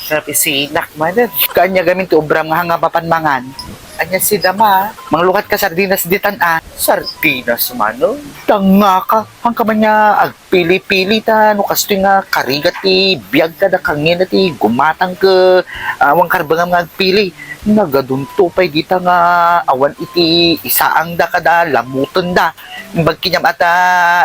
Sabi si Nakman, kanya gamin ti obram nga nga papanmangan. Anya si Dama, manglukat ka sardinas ditan sardinas mano? Tanga ka, hang ka man niya agpili-pili ta, no kasto nga karigat ti, biyag ka da kangin ti, gumatang ka, awang karbang nga agpili. Nagadunto pa'y dita nga awan iti isaang da kada lamutan da. Imbag kinyam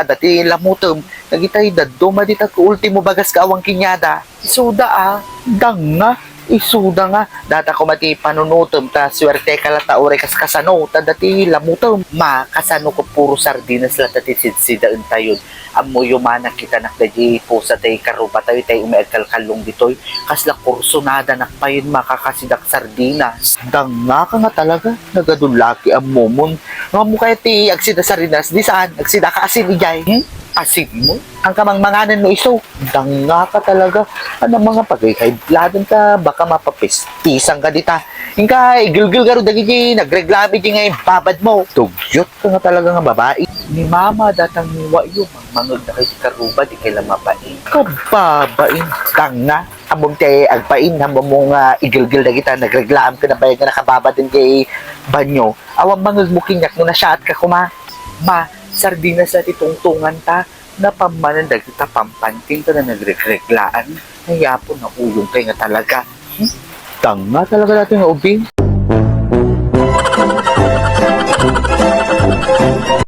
dati lamutom, nagitay daduma dita ko ultimo bagas ka awang kinyada. Isuda danga. Isuda nga, data ko mati panunutom ta swerte ka lata ore kasano ta dati lamutom makasano ko puro sardinas lata ti sidsidaan tayo amo yumana kita nakdaji po sa tay karuba tayo tay umiagkalkalong ditoy kasla kursonada nakpayon makakasidak sardinas danga ka nga talaga nagadulaki ang momon nga mo kaya ti agsida sardinas di saan agsida ka asin ijay asin mo ang kamang manganan mo iso danga ka talaga ano mga pagkailadan ka baka mapapistisang ka dita hingka igilgil garo dagiti nagreglami di nga babad mo tugyot ka nga talaga nga babae ni mama datang niwa yung mangmangod na kay karuba di kay lamapain kababain danga among te agpain hamong mo nga igilgil na kita nagreglaam ka na bayan nga nakababa din kay banyo awang mangod mo kinyak mo na siya at ka kuma sardinas at itungtungan ta na pamanandag kita pampanting ka na nagreglaan. Kaya po na uyong kayo nga talaga. Tanga talaga natin nga ubing.